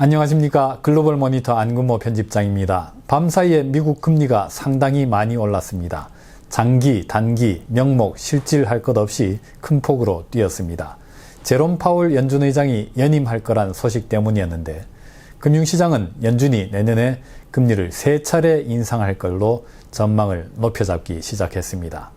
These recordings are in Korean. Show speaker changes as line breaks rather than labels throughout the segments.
안녕하십니까. 글로벌 모니터 안근모 편집장입니다. 밤사이에 미국 금리가 상당히 많이 올랐습니다. 장기, 단기, 명목, 실질 할 것 없이 큰 폭으로 뛰었습니다. 제롬 파월 연준 의장이 연임할 거란 소식 때문이었는데 금융시장은 연준이 내년에 금리를 3차례 인상할 걸로 전망을 높여잡기 시작했습니다.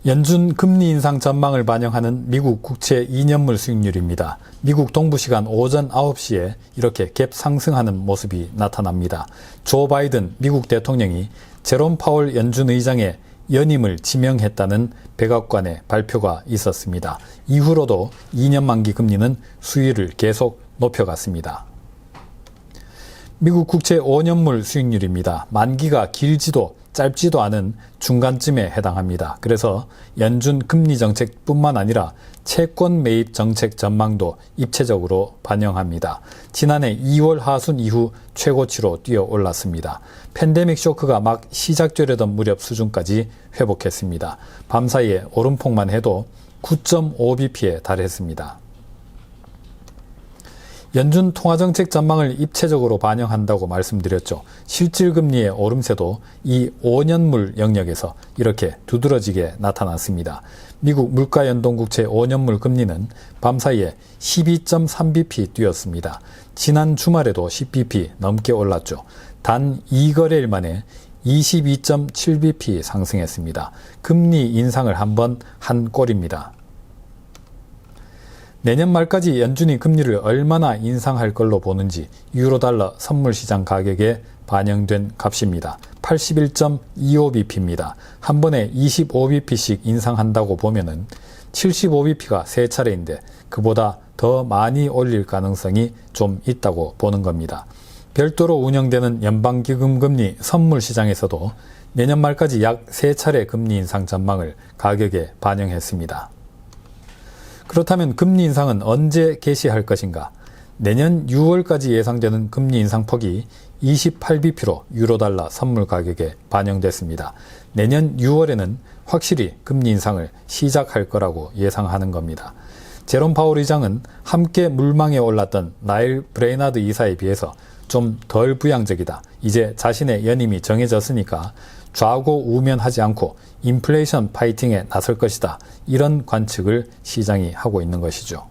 연준 금리 인상 전망을 반영하는 미국 국채 2년물 수익률입니다. 미국 동부시간 오전 9시에 이렇게 갭 상승하는 모습이 나타납니다. 조 바이든 미국 대통령이 제롬 파월 연준 의장의 연임을 지명했다는 백악관의 발표가 있었습니다. 이후로도 2년 만기 금리는 수위를 계속 높여갔습니다. 미국 국채 5년물 수익률입니다. 만기가 길지도 짧지도 않은 중간쯤에 해당합니다. 그래서 연준 금리 정책뿐만 아니라 채권 매입 정책 전망도 입체적으로 반영합니다. 지난해 2월 하순 이후 최고치로 뛰어 올랐습니다. 팬데믹 쇼크가 막 시작되려던 무렵 수준까지 회복했습니다. 밤사이에 오름폭만 해도 9.5bp에 달했습니다. 연준 통화정책 전망을 입체적으로 반영한다고 말씀드렸죠. 실질금리의 오름세도 이 5년물 영역에서 이렇게 두드러지게 나타났습니다. 미국 물가연동국채 5년물 금리는 밤사이에 12.3bp 뛰었습니다. 지난 주말에도 10bp 넘게 올랐죠. 단 2거래일 만에 22.7bp 상승했습니다. 금리 인상을 한번 한 꼴입니다. 내년 말까지 연준이 금리를 얼마나 인상할 걸로 보는지 유로달러 선물시장 가격에 반영된 값입니다. 81.25bp입니다. 한 번에 25bp씩 인상한다고 보면은 75bp가 3차례인데 그보다 더 많이 올릴 가능성이 좀 있다고 보는 겁니다. 별도로 운영되는 연방기금금리 선물시장에서도 내년 말까지 약 3차례 금리 인상 전망을 가격에 반영했습니다. 그렇다면 금리 인상은 언제 개시할 것인가? 내년 6월까지 예상되는 금리 인상폭이 28bp로 유로달러 선물 가격에 반영됐습니다. 내년 6월에는 확실히 금리 인상을 시작할 거라고 예상하는 겁니다. 제롬 파월 의장은 함께 물망에 올랐던 나일 브레이나드 이사에 비해서 좀 덜 부양적이다. 이제 자신의 연임이 정해졌으니까 좌고우면하지 않고 인플레이션 파이팅에 나설 것이다. 이런 관측을 시장이 하고 있는 것이죠.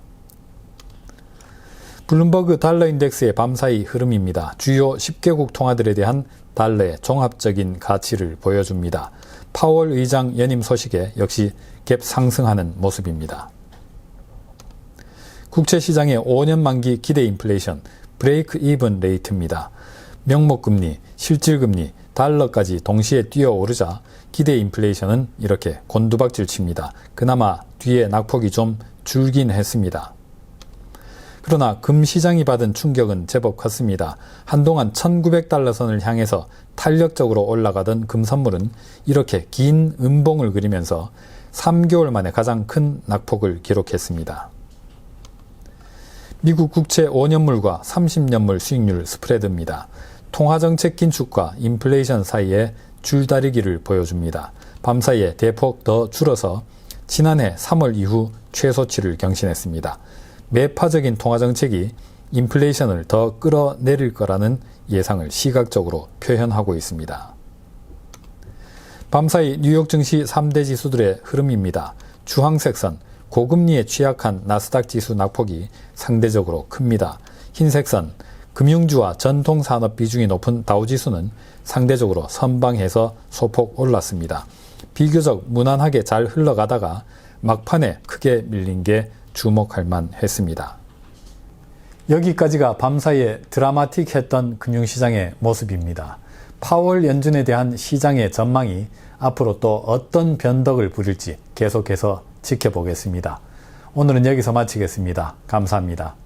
블룸버그 달러 인덱스의 밤사이 흐름입니다. 주요 10개국 통화들에 대한 달러의 종합적인 가치를 보여줍니다. 파월 의장 연임 소식에 역시 갭 상승하는 모습입니다. 국채시장의 5년 만기 기대 인플레이션, 브레이크 이븐 레이트입니다. 명목금리, 실질금리, 달러까지 동시에 뛰어오르자 기대 인플레이션은 이렇게 곤두박질 칩니다. 그나마 뒤에 낙폭이 좀 줄긴 했습니다. 그러나 금시장이 받은 충격은 제법 컸습니다. 한동안 1900달러 선을 향해서 탄력적으로 올라가던 금선물은 이렇게 긴 음봉을 그리면서 3개월 만에 가장 큰 낙폭을 기록했습니다. 미국 국채 5년물과 30년물 수익률 스프레드입니다. 통화정책 긴축과 인플레이션 사이에 줄다리기를 보여줍니다. 밤사이에 대폭 더 줄어서 지난해 3월 이후 최소치를 경신했습니다. 매파적인 통화정책이 인플레이션을 더 끌어내릴 거라는 예상을 시각적으로 표현하고 있습니다. 밤사이 뉴욕 증시 3대 지수들의 흐름입니다. 주황색 선, 고금리에 취약한 나스닥 지수 낙폭이 상대적으로 큽니다. 흰색 선, 금융주와 전통산업 비중이 높은 다우지수는 상대적으로 선방해서 소폭 올랐습니다. 비교적 무난하게 잘 흘러가다가 막판에 크게 밀린 게 주목할 만했습니다. 여기까지가 밤사이에 드라마틱했던 금융시장의 모습입니다. 파월 연준에 대한 시장의 전망이 앞으로 또 어떤 변덕을 부릴지 계속해서 지켜보겠습니다. 오늘은 여기서 마치겠습니다. 감사합니다.